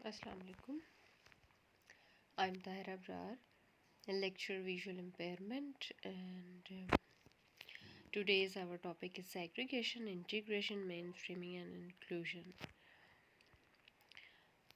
Assalamu alaikum. I'm Tahira Abrar, lecturer visual impairment, and today's our topic is segregation, integration, mainstreaming and inclusion.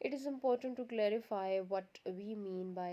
it is important to clarify what we mean by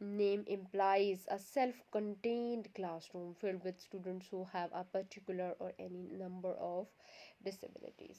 name implies, a self-contained classroom filled with students who have a particular or any number of disabilities.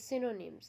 synonyms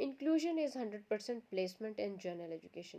inclusion is 100% placement in general education.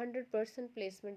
100% placement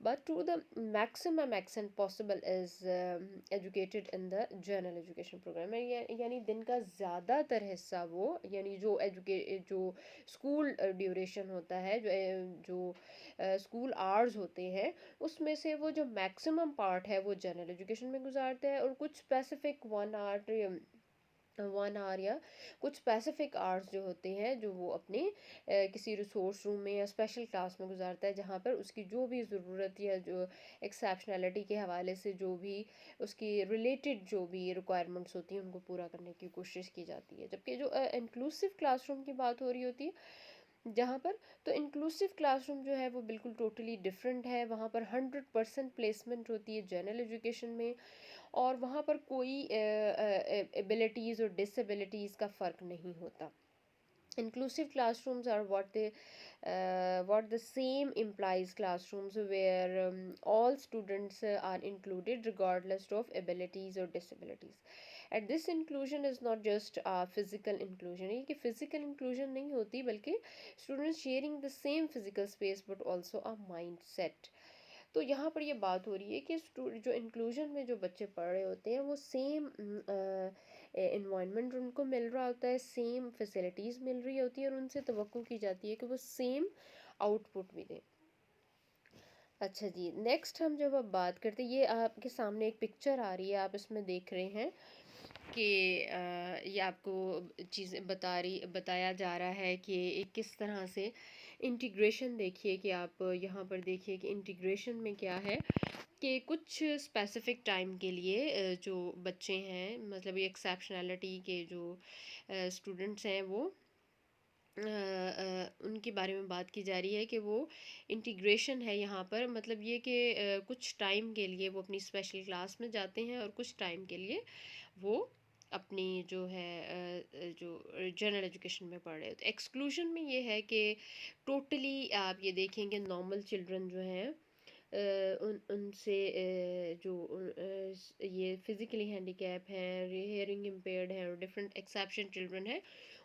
but to the maximum extent possible is educated in the general education program. یعنی دن کا زیادہ تر حصہ وہ یعنی جو school duration ہوتا ہے جو اسکول آورز ہوتے ہیں اس میں سے وہ جو میکسیمم پارٹ ہے وہ جنرل ایجوکیشن میں گزارتے ہیں، اور کچھ اسپیسیفک 1 آور یا کچھ اسپیسیفک آرٹس جو ہوتے ہیں جو وہ اپنے کسی ریسورس روم میں یا اسپیشل کلاس میں گزارتا ہے، جہاں پر اس کی جو بھی ضرورت یا جو ایکسیپشنلٹی کے حوالے سے جو بھی اس کی ریلیٹڈ جو بھی ریکوائرمنٹس ہوتی ہیں ان کو پورا کرنے کی کوشش کی جاتی ہے. جبکہ جو انکلوسیو کلاس روم کی بات ہو رہی ہوتی ہے جہاں پر، تو انکلوسیو کلاس روم جو ہے وہ بالکل ٹوٹلی ڈفرینٹ ہے. وہاں پر 100% پلیسمنٹ ہوتی ہے جنرل ایجوکیشن میں، اور وہاں پر کوئی ایبلٹیز اور ڈس ایبلٹیز کا فرق نہیں ہوتا. Inclusive classrooms are what the same implies classrooms where all students are included regardless of abilities or disabilities. And this inclusion is not just physical inclusion. یہ کہ physical inclusion نہیں ہوتی بلکہ students sharing the same physical space but also a mindset. تو یہاں پر یہ بات ہو رہی ہے کہ جو انکلوژن میں جو بچے پڑھ رہے ہوتے ہیں وہ سیم انوائرمنٹ ان کو مل رہا ہوتا ہے، سیم فیسلٹیز مل رہی ہوتی ہے، اور ان سے توقع کی جاتی ہے کہ وہ سیم آؤٹ پٹ بھی دیں. اچھا جی، نیکسٹ ہم جب اب بات کرتے ہیں، یہ آپ کے سامنے ایک پکچر آ رہی ہے، آپ اس میں دیکھ رہے ہیں کہ یہ آپ کو چیزیں بتایا جا رہا ہے کہ کس طرح سے انٹیگریشن. دیکھیے کہ آپ یہاں پر دیکھیے کہ انٹیگریشن میں کیا ہے کہ کچھ اسپیسیفک ٹائم کے لیے جو بچے ہیں، مطلب یہ ایکسیپشنلٹی کے جو اسٹوڈنٹس ہیں وہ ان کے بارے میں بات کی جا رہی ہے کہ وہ انٹیگریشن ہے یہاں پر، مطلب یہ کہ کچھ ٹائم کے لیے وہ اپنی اسپیشل کلاس میں جاتے ہیں اور کچھ ٹائم کے لیے وہ اپنی جو ہے جو جنرل ایجوکیشن میں پڑھ رہے ہوتے ہیں. ایکسکلوژن میں یہ ہے کہ ٹوٹلی آپ یہ دیکھیں کہ نارمل چلڈرن جو ہیں ان سے جو یہ فزیکلی ہینڈی کیپ ہیں، ہیئرنگ امپیئرڈ ہیں اور ڈفرینٹ ایکسیپشن چلڈرن ہیں،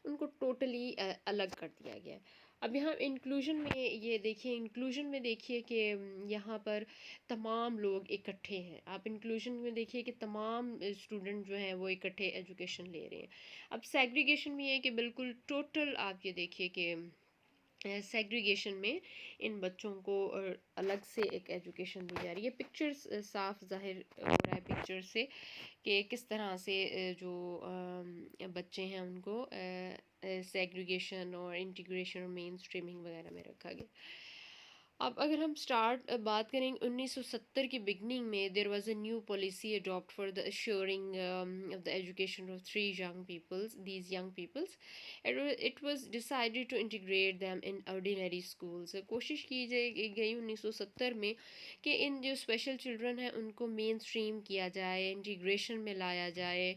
ان کو ٹوٹلی الگ کر دیا گیا ہے. اب یہاں انکلوژن میں یہ دیکھیے، انکلوژن میں دیکھیے کہ یہاں پر تمام لوگ اکٹھے ہیں. آپ انکلوژن میں دیکھیے کہ تمام اسٹوڈنٹ جو ہیں وہ اکٹھے ایجوکیشن لے رہے ہیں. اب سیگریگیشن میں یہ کہ بالکل ٹوٹل آپ یہ دیکھیے کہ سیگریگیشن میں ان بچوں کو الگ سے ایک ایجوکیشن دی جا رہی ہے. پکچرز صاف ظاہر ہو رہا ہے پکچر سے کہ کس طرح سے جو بچے ہیں ان کو سیگریگیشن اور انٹیگریشن اور مین اسٹریمنگ وغیرہ میں رکھا گیا. اب اگر ہم بات کریں 1970 کی بگننگ میں there was a new policy adopt for the assuring of the education of these young peoples. It was decided to integrate them in ordinary schools. کوشش کی گئی 1970 میں کہ ان جو اسپیشل چلڈرن ہیں ان کو مین اسٹریم کیا جائے، انٹیگریشن میں لایا جائے،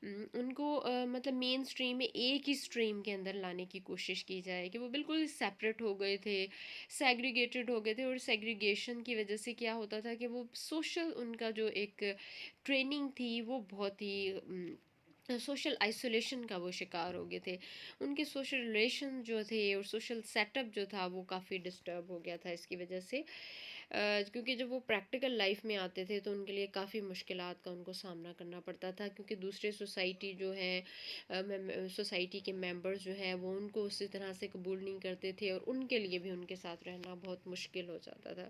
ان کو مطلب مین اسٹریم میں ایک ہی اسٹریم کے اندر لانے کی کوشش کی جائے کہ وہ بالکل سیپریٹ ہو گئے تھے، سیگریگیٹڈ ہو گئے تھے. اور سیگریگیشن کی وجہ سے کیا ہوتا تھا کہ وہ سوشل ان کا جو ایک ٹریننگ تھی وہ بہت ہی سوشل آئسولیشن کا وہ شکار ہو گئے تھے. ان کے سوشل ریلیشن جو تھے اور سوشل سیٹ اپ جو تھا وہ کافی ڈسٹرب ہو گیا تھا اس کی وجہ سے، کیونکہ جب وہ پریکٹیکل لائف میں آتے تھے تو ان کے لیے کافی مشکلات کا ان کو سامنا کرنا پڑتا تھا، کیونکہ دوسرے سوسائٹی جو ہے سوسائٹی کے ممبرز جو ہیں وہ ان کو اسی طرح سے قبول نہیں کرتے تھے اور ان کے لیے بھی ان کے ساتھ رہنا بہت مشکل ہو جاتا تھا.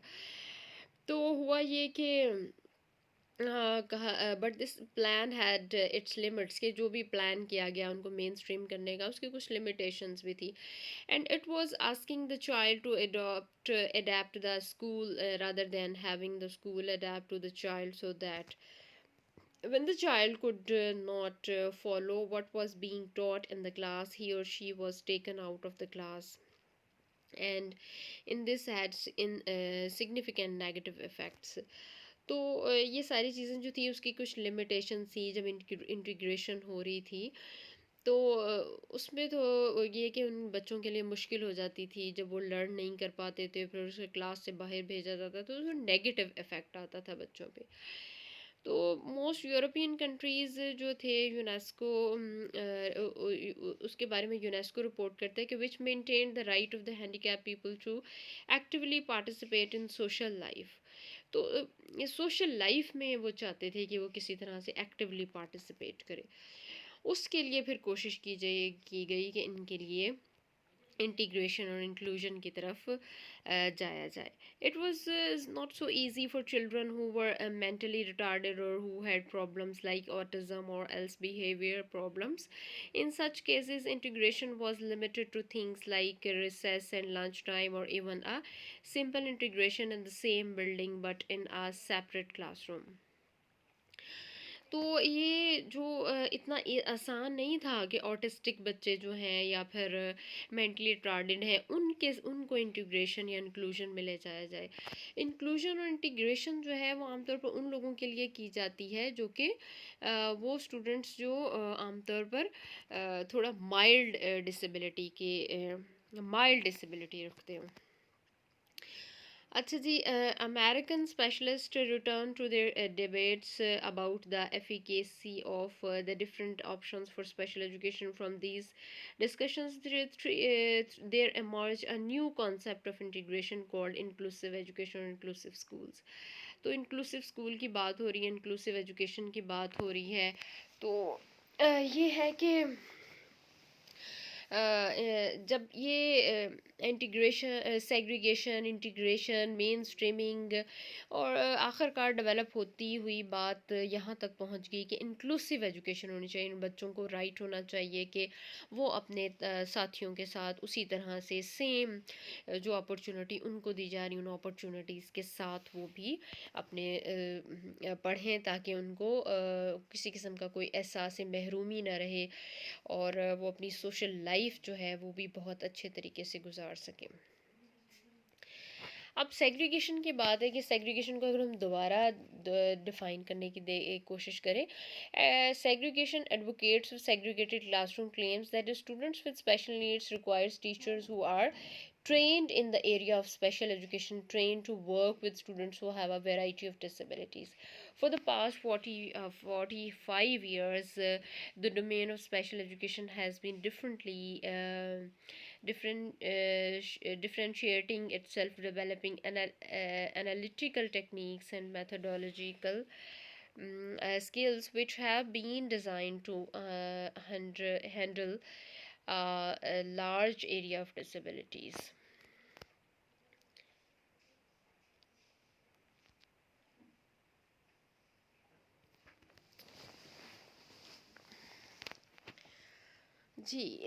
تو ہوا یہ کہ کہا but this plan had its limits, کہ جو بھی پلان کیا گیا ان کو مین اسٹریم کرنے کا اس کی کچھ لمیٹیشنز بھی تھی. And it was asking the child to adapt the school rather than having the school adapt to the child, so that when the child could not follow what was being taught in the class, he or she was taken out of the class. And in this had significant negative effects. تو یہ ساری چیزیں جو تھی اس کی کچھ limitation تھی جب انٹیگریشن ہو رہی تھی، تو اس میں تو یہ کہ ان بچوں کے لیے مشکل ہو جاتی تھی جب وہ لرن نہیں کر پاتے تھے، پھر اسے کلاس سے باہر بھیجا جاتا تو اس میں نیگیٹو افیکٹ آتا تھا بچوں پہ. تو موسٹ یورپین کنٹریز جو تھے یونیسکو اس کے بارے میں یونیسکو رپورٹ کرتا ہے کہ which maintain the right of the handicap people to actually participate in social life. تو سوشل لائف میں وہ چاہتے تھے کہ وہ کسی طرح سے ایکٹیولی پارٹیسپیٹ کرے. اس کے لیے پھر کوشش کی گئی کہ ان کے لیے انٹیگریشن اور انکلوژن کی طرف جایا جائے. It was not so easy for children who were mentally retarded or who had problems like autism or else behavior problems. In such cases, integration was limited to things like recess and lunchtime, or even a simple integration in the same building but in a separate classroom. تو یہ جو اتنا آسان نہیں تھا کہ autistic بچے جو ہیں یا پھر مینٹلی ریٹارڈڈ ہیں ان کو انٹیگریشن یا انکلوژن میں لے جایا جائے. انکلوژن اور انٹیگریشن جو ہے وہ عام طور پر ان لوگوں کے لیے کی جاتی ہے جو کہ وہ اسٹوڈنٹس جو عام طور پر تھوڑا مائلڈ ڈسیبلٹی رکھتے ہوں. اچھا جی, American specialists return to their debates about the efficacy of the different options for special education. From these discussions, there emerged a new concept of integration called inclusive education or inclusive schools. تو inclusive school کی بات ہو رہی ہے, inclusive education کی بات ہو رہی ہے. تو یہ ہے کہ جب یہ انٹیگریشن, سیگریگیشن, انٹیگریشن, مین اسٹریمنگ اور آخر کار ڈیولپ ہوتی ہوئی بات یہاں تک پہنچ گئی کہ انکلوسیو ایجوکیشن ہونی چاہیے. ان بچوں کو رائٹ ہونا چاہیے کہ وہ اپنے ساتھیوں کے ساتھ اسی طرح سے سیم جو اپرچونٹی ان کو دی جا رہی ان اپرچونٹیز کے ساتھ وہ بھی اپنے پڑھیں, تاکہ ان کو کسی قسم کا کوئی احساس محرومی نہ رہے اور وہ اپنی سوشل لائف جو ہے وہ بھی بہت اچھے طریقے سے گزار سکیں. اب سیگریگیشن کی بات ہے کہ سیگریگیشن کو اگر ہم دوبارہ ڈیفائن کرنے کی کوشش کریں, segregation advocates of segregated class room claims that the students with special needs requires teachers who are trained in the area of special education, trained to work with students who have a variety of disabilities. For the past 45 years, the domain of special education has been differentiating itself, developing analytical techniques and methodological skills which have been designed to handle a large area of disabilities.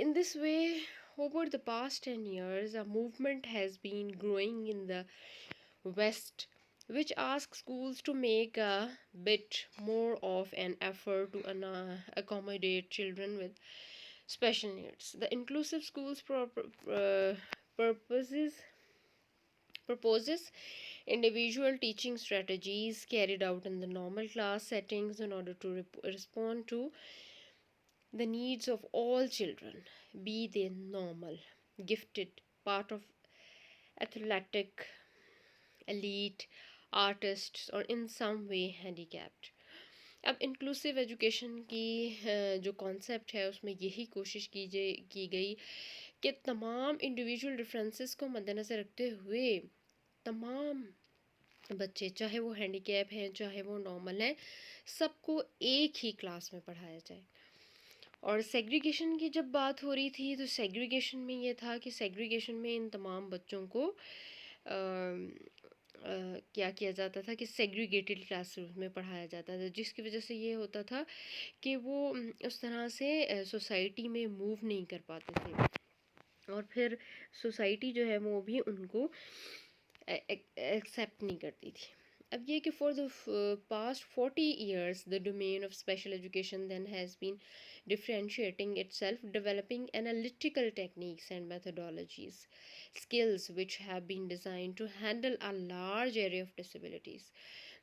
In this way, over the past 10 years, a movement has been growing in the West which asks schools to make a bit more of an effort to accommodate children with special needs. The inclusive schools proposes individual teaching strategies carried out in the normal class settings in order to respond to the needs of all children, be they normal, gifted, part of athletic, elite, artists, or in some way handicapped. اب inclusive education کی جو concept ہے اس میں یہی کوشش کی گئی کہ تمام انڈیویجول ڈفرینسز کو مد نظر رکھتے ہوئے تمام بچے, چاہے وہ ہینڈی کیپ ہیں چاہے وہ نارمل ہیں, سب کو ایک ہی کلاس میں پڑھایا جائے. اور سیگریگیشن کی جب بات ہو رہی تھی تو سیگریگیشن میں یہ تھا کہ سیگریگیشن میں ان تمام بچوں کو کیا کیا جاتا تھا کہ سیگریگیٹڈ کلاس روم میں پڑھایا جاتا تھا, جس کی وجہ سے یہ ہوتا تھا کہ وہ اس طرح سے سوسائٹی میں موو نہیں کر پاتے تھے, اور پھر سوسائٹی جو ہے وہ بھی ان کو ایکسیپٹ نہیں کرتی تھی. اب یہ کہ for the past 40 years the domain of special education then has been differentiating itself, developing analytical techniques and methodologies, skills which have been designed to handle a large area of disabilities.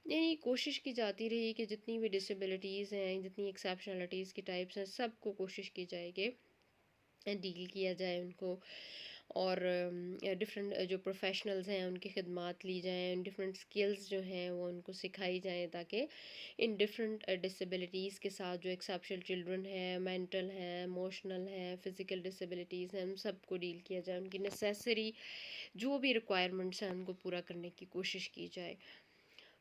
یعنی کوشش کی جاتی رہی کہ جتنی بھی disabilities ہیں, جتنی ایکسیپشنلٹیز کی ٹائپس ہیں, سب کو کوشش کی جائے کہ ڈیل کیا جائے ان کو, اور ڈفرینٹ جو پروفیشنلز ہیں ان کی خدمات لی جائیں, ڈفرینٹ اسکلز جو ہیں وہ ان کو سکھائی جائیں, تاکہ ان ڈفرینٹ ڈسیبلٹیز کے ساتھ جو ایکسیپشنل چلڈرن ہیں, مینٹل ہیں, ایموشنل ہیں, فزیکل ڈسیبلٹیز ہیں, ان سب کو ڈیل کیا جائے, ان کی نیسیسری جو بھی ریکوائرمنٹس ہیں ان کو پورا کرنے کی کوشش کی جائے.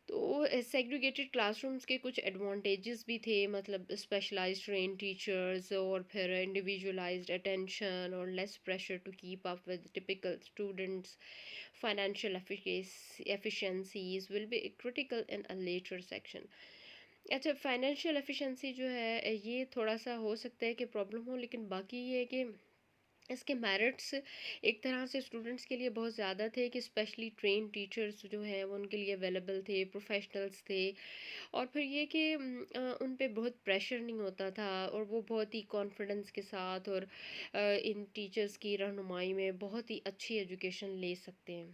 تو سیگریگیٹڈ کلاس رومس کے کچھ ایڈوانٹیجز بھی تھے، مطلب اسپیشلائزڈ ٹرین ٹیچرز، اور پھر انڈیویژولائزڈ اٹینشن اور less pressure to keep up with typical students. Financial efficiencies will be critical in a later section. اچھا، فائنینشیل ایفیشنسی جو ہے یہ تھوڑا سا ہو سکتا ہے کہ پرابلم ہو، لیکن باقی یہ ہے کہ اس کے میرٹس ایک طرح سے اسٹوڈنٹس کے لیے بہت زیادہ تھے، کہ اسپیشلی ٹرین ٹیچرز جو ہیں وہ ان کے لیے اویلیبل تھے، پروفیشنلز تھے. اور پھر یہ کہ ان پہ بہت پریشر نہیں ہوتا تھا، اور وہ بہت ہی کانفیڈنس کے ساتھ اور ان ٹیچرز کی رہنمائی میں بہت ہی اچھی ایجوکیشن لے سکتے ہیں.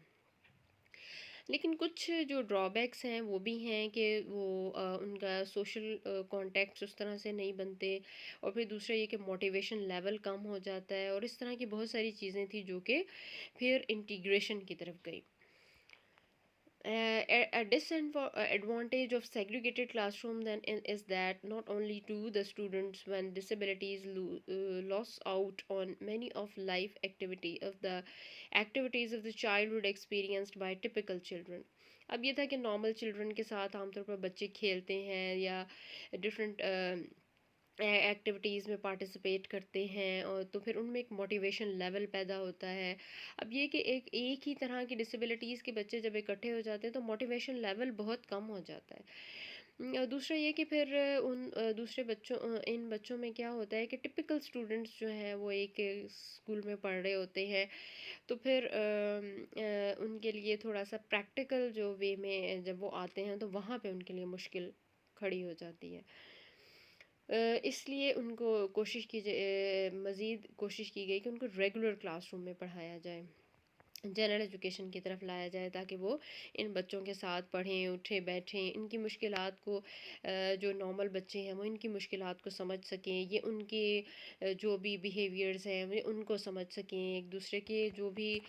لیکن کچھ جو ڈرا بیکس ہیں وہ بھی ہیں کہ وہ ان کا سوشل کانٹیکٹس اس طرح سے نہیں بنتے، اور پھر دوسرا یہ کہ موٹیویشن لیول کم ہو جاتا ہے، اور اس طرح کی بہت ساری چیزیں تھیں جو کہ پھر انٹیگریشن کی طرف گئی. A disadvantage of segregated classroom then is that not only do the students with disabilities lose out on many of life activities of the childhood experienced by typical children. اب یہ تھا کہ نارمل چلڈرن کے ساتھ عام طور پر بچے کھیلتے ہیں یا ڈفرینٹ ایکٹیویٹیز میں پارٹیسپیٹ کرتے ہیں، اور تو پھر ان میں ایک موٹیویشن لیول پیدا ہوتا ہے. اب یہ کہ ایک ہی طرح کی ڈسیبلٹیز کے بچے جب اکٹھے ہو جاتے ہیں تو موٹیویشن لیول بہت کم ہو جاتا ہے. اور دوسرا یہ کہ پھر ان بچوں میں کیا ہوتا ہے کہ ٹپیکل اسٹوڈنٹس جو ہیں وہ ایک اسکول میں پڑھ رہے ہوتے ہیں، تو پھر ان کے لیے تھوڑا سا پریکٹیکل جو وے میں جب وہ آتے ہیں تو وہاں پہ ان کے لیے مشکل کھڑی ہو جاتی ہے. اس لیے ان کو مزید کوشش کی گئی کہ ان کو ریگولر کلاس روم میں پڑھایا جائے، جنرل ایجوکیشن کی طرف لایا جائے، تاکہ وہ ان بچوں کے ساتھ پڑھیں، اٹھیں بیٹھیں، ان کی مشکلات کو جو نارمل بچے ہیں وہ ان کی مشکلات کو سمجھ سکیں، یہ ان کے جو بھی بیہیویئرز ہیں وہ ان کو سمجھ سکیں، ایک دوسرے کے جو بھی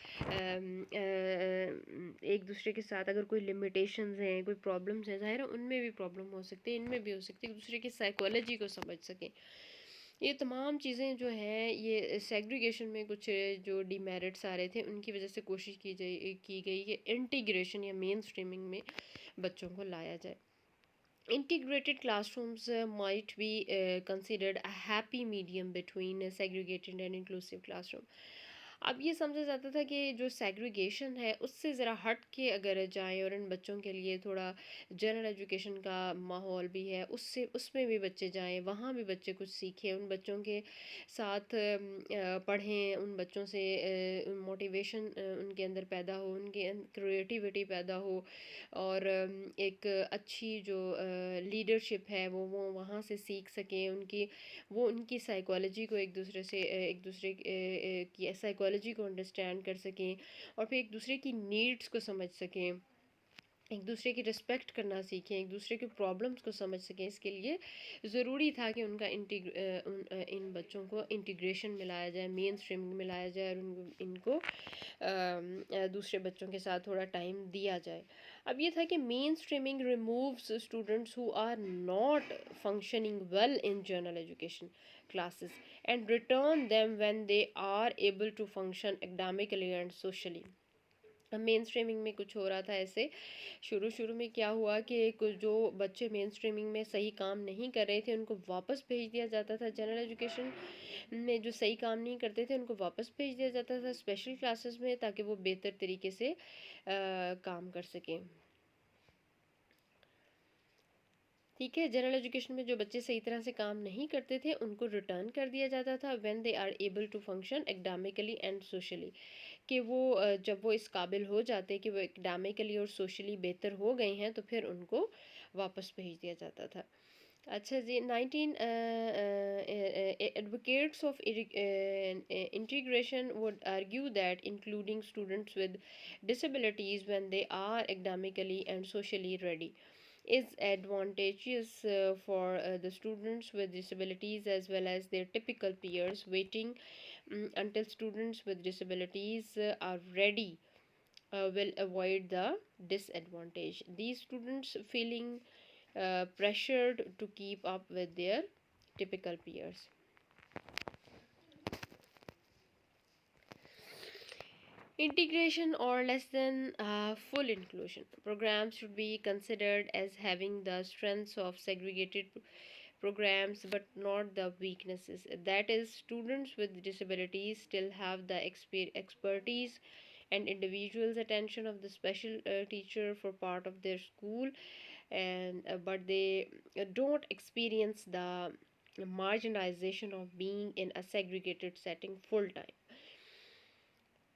ایک دوسرے کے ساتھ اگر کوئی لمیٹیشنز ہیں، کوئی پرابلمز ہیں، ظاہر ہے ان میں بھی پرابلم ہو سکتے ہیں، ان میں بھی ہو سکتے ہیں، ایک دوسرے کی سائیکالوجی کو سمجھ سکیں. یہ تمام چیزیں جو ہیں یہ سیگریگیشن میں کچھ جو ڈی میرٹس آ رہے تھے ان کی وجہ سے کوشش کی گئی کہ انٹیگریشن یا مین اسٹریمنگ میں بچوں کو لایا جائے. Integrated classrooms might be considered a happy medium between a segregated and inclusive classroom. اب یہ سمجھا جاتا تھا کہ جو سیگریگیشن ہے اس سے ذرا ہٹ کے اگر جائیں اور ان بچوں کے لیے تھوڑا جنرل ایجوکیشن کا ماحول بھی ہے اس میں بھی بچے جائیں، وہاں بھی بچے کچھ سیکھیں، ان بچوں کے ساتھ پڑھیں، ان بچوں سے موٹیویشن ان کے اندر پیدا ہو، ان کے کریٹیوٹی پیدا ہو، اور ایک اچھی جو لیڈرشپ ہے وہ وہاں سے سیکھ سکیں، ان کی سائیکالوجی کو ایک دوسرے کی سائیکالوجی کو انڈرسٹینڈ کر سکیں، اور پھر ایک دوسرے کی نیڈس کو سمجھ سکیں، ایک دوسرے کی رسپیکٹ کرنا سیکھیں، ایک دوسرے کے پرابلمس کو سمجھ سکیں. اس کے لیے ضروری تھا کہ ان بچوں کو انٹیگریشن میں لایا جائے، مین اسٹریم میں لایا جائے، اور ان کو دوسرے بچوں کے ساتھ تھوڑا ٹائم دیا جائے. اب یہ تھا کہ mainstreaming removes students who are not functioning well in general education classes and return them when they are able to function academically and socially. Mainstreaming میں کچھ ہو رہا تھا ایسے، شروع میں کیا ہوا کہ کچھ جو بچے مین اسٹریمنگ میں صحیح کام نہیں کر رہے تھے ان کو واپس بھیج دیا جاتا تھا، جنرل ایجوکیشن میں جو صحیح کام نہیں کرتے تھے ان کو واپس بھیج دیا جاتا تھا اسپیشل کلاسز میں، تاکہ وہ بہتر طریقے سے کام کر سکیں. ٹھیک ہے، جنرل ایجوکیشن میں جو بچے صحیح طرح سے کام نہیں کرتے تھے ان کو ریٹرن کر دیا جاتا تھا when they are able to function academically and socially, کہ وہ جب وہ اس قابل ہو جاتے کہ وہ اکیڈیمکلی اور سوشلی بہتر ہو گئے ہیں تو پھر ان کو واپس بھیج دیا جاتا تھا. اچھا جی، advocates of integration would argue that including students with disabilities when they are academically and socially ready is advantageous for the students with disabilities as well as their typical peers. Waiting until students with disabilities are ready will avoid the disadvantage. These students feeling pressured to keep up with their typical peers. Integration or less than full inclusion. Programs should be considered as having the strengths of segregated programs but not the weaknesses. That is, students with disabilities still have the expertise and individual's attention of the special teacher for part of their school, and but they don't experience the marginalization of being in a segregated setting full time.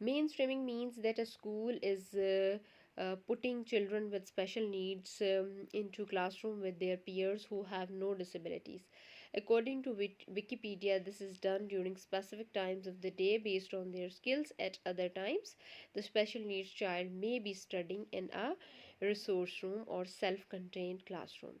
Mainstreaming means that a school is putting children with special needs into classroom with their peers who have no disabilities. According to Wikipedia, this is done during specific times of the day based on their skills. At other times, the special needs child may be studying in a resource room or self-contained classroom.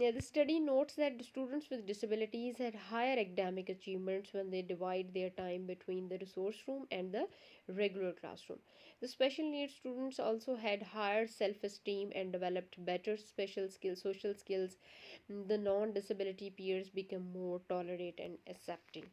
Yeah, the study notes that the students with disabilities had higher academic achievements when they divide their time between the resource room and the regular classroom. The special needs students also had higher self esteem and developed better special skills, social skills. The non disability peers become more tolerant and accepting.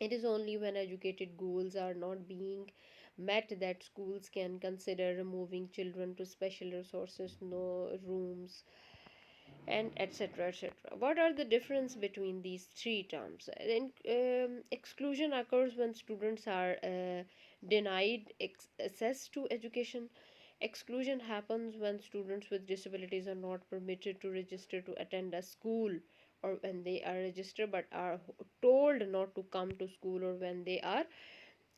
It is only when educated goals are not being met that schools can consider removing children to special resources, no rooms, and etc. etc. What are the difference between these three terms? Exclusion occurs when students are denied access to education. Exclusion happens when students with disabilities are not permitted to register to attend a school, or when they are registered but are told not to come to school, or when they are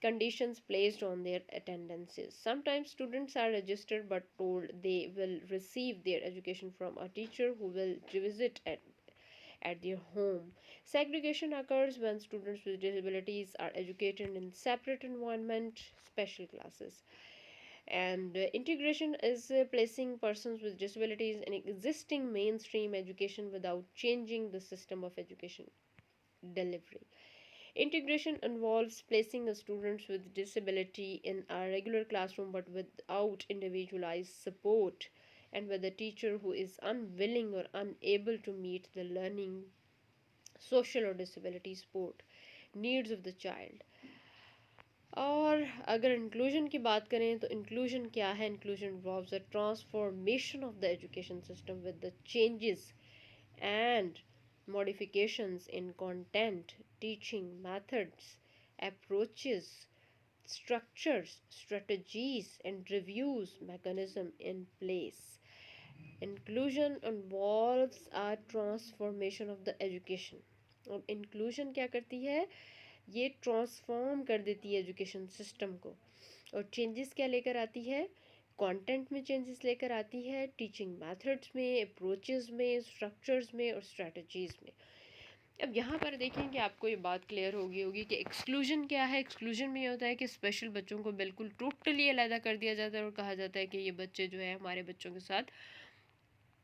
conditions placed on their attendances. Sometimes students are registered but told they will receive their education from a teacher who will visit at their home. Segregation occurs when students with disabilities are educated in separate environment, special classes. And integration is placing persons with disabilities in existing mainstream education without changing the system of education delivery. Integration involves placing a students with disability in a regular classroom but without individualized support, and with a teacher who is unwilling or unable to meet the learning, social or disability support needs of the child. اور اگر inclusion کی بات کریں تو inclusion کیا ہے؟ Inclusion involves a transformation of the education system with the changes and modifications in content, teaching methods, approaches, structures, strategies, and reviews mechanism in place. Inclusion involves a transformation of the education. اب inclusion کیا کرتی ہے؟ یہ transform کر دیتی ہے education system کو، اور چینجز کیا لے کر آتی ہے؟ کانٹینٹ میں چینجز لے کر آتی ہے، ٹیچنگ میتھڈس میں، اپروچز میں، اسٹرکچرز میں اور اسٹریٹجیز میں. اب یہاں پر دیکھیں کہ آپ کو یہ بات کلیئر ہوگی کہ ایکسکلوژن کیا ہے. ایکسکلوژن میں یہ ہوتا ہے کہ اسپیشل بچوں کو بالکل ٹوٹلی علیحدہ کر دیا جاتا ہے اور کہا جاتا ہے کہ یہ بچے جو ہے ہمارے بچوں کے ساتھ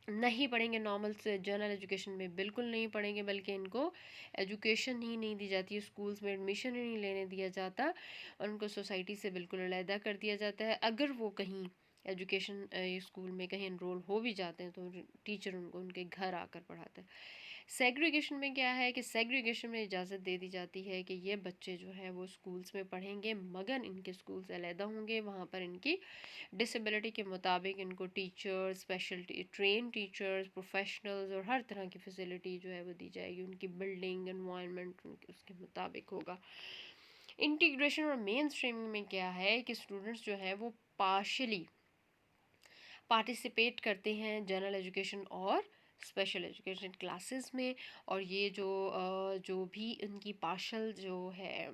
نہیں پڑھیں گے، نارمل سے جنرل ایجوکیشن میں بالکل نہیں پڑھیں گے، بلکہ ان کو ایجوکیشن ہی نہیں دی جاتی، اسکولز میں ایڈمیشن ہی نہیں لینے دیا جاتا، اور ان کو سوسائٹی سے بالکل علیحدہ کر دیا جاتا ہے. اگر وہ کہیں ایجوکیشن اسکول میں کہیں انرول ہو بھی جاتے ہیں تو ٹیچر ان کو ان کے گھر آ کر پڑھاتا ہے. سیگریگیشن میں کیا ہے کہ سیگریگیشن میں اجازت دے دی جاتی ہے کہ یہ بچے جو ہے وہ اسکولس میں پڑھیں گے، مگر ان کے اسکولس علیحدہ ہوں گے، وہاں پر ان کی ڈسیبلٹی کے مطابق ان کو teachers, special train teachers, professionals اور ہر طرح کی فیسلٹی جو ہے وہ دی جائے گی. ان کی بلڈنگ انوائرمنٹ اس کے مطابق ہوگا. انٹیگریشن اور مین اسٹریمنگ میں کیا ہے کہ اسٹوڈنٹس جو ہیں وہ پارشلی پارٹیسپیٹ کرتے ہیں جنرل ایجوکیشن اور اسپیشل ایجوکیشن کلاسز میں، اور یہ جو بھی ان کی پارشل جو ہے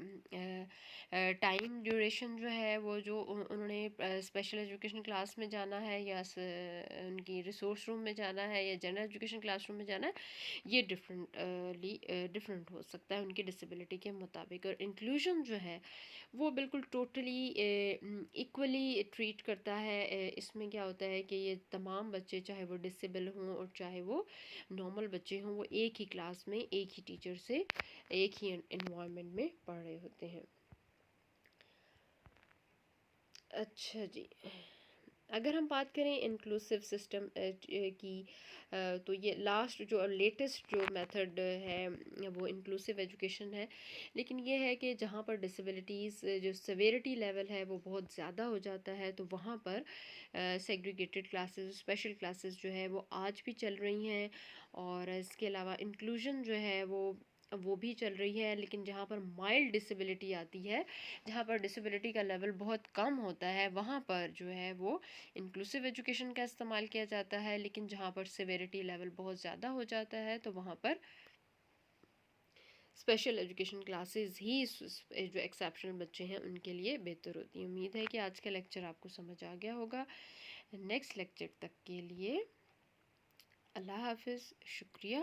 ٹائم ڈیوریشن جو ہے وہ جو انہوں نے اسپیشل ایجوکیشن کلاس میں جانا ہے یا ان کی ریسورس روم میں جانا ہے یا جنرل ایجوکیشن کلاس روم میں جانا ہے، یہ ڈفرینٹ ہو سکتا ہے ان کی ڈسیبلٹی کے مطابق. اور انکلوژن جو ہے وہ بالکل ٹوٹلی ایکولی ٹریٹ کرتا ہے. اس میں کیا ہوتا ہے کہ یہ تمام بچے چاہے وہ ڈسیبل ہوں اور چاہے وہ نارمل بچے ہوں، وہ ایک ہی کلاس میں ایک ہی ٹیچر سے ایک ہی انوائرمنٹ میں پڑھ رہے ہوتے ہیں. اچھا جی، اگر ہم بات کریں انکلوسیو سسٹم کی تو یہ لاسٹ جو لیٹسٹ جو میتھڈ ہے وہ انکلوسیو ایجوکیشن ہے. لیکن یہ ہے کہ جہاں پر ڈسیبلٹیز جو سیویرٹی لیول ہے وہ بہت زیادہ ہو جاتا ہے تو وہاں پر سیگریگیٹڈ کلاسز، اسپیشل کلاسز جو ہے وہ آج بھی چل رہی ہیں. اور اس کے علاوہ انکلوژن جو ہے وہ بھی چل رہی ہے. لیکن جہاں پر مائلڈ ڈسیبلٹی آتی ہے، جہاں پر ڈسیبلٹی کا لیول بہت کم ہوتا ہے، وہاں پر جو ہے وہ انکلوسیو ایجوکیشن کا استعمال کیا جاتا ہے. لیکن جہاں پر سیویرٹی لیول بہت زیادہ ہو جاتا ہے تو وہاں پر اسپیشل ایجوکیشن کلاسز ہی جو ایکسیپشنل بچے ہیں ان کے لیے بہتر ہوتی ہیں. امید ہے کہ آج کا لیکچر آپ کو سمجھ آ گیا ہوگا. نیکسٹ لیکچر تک کے لیے اللہ حافظ، شکریہ.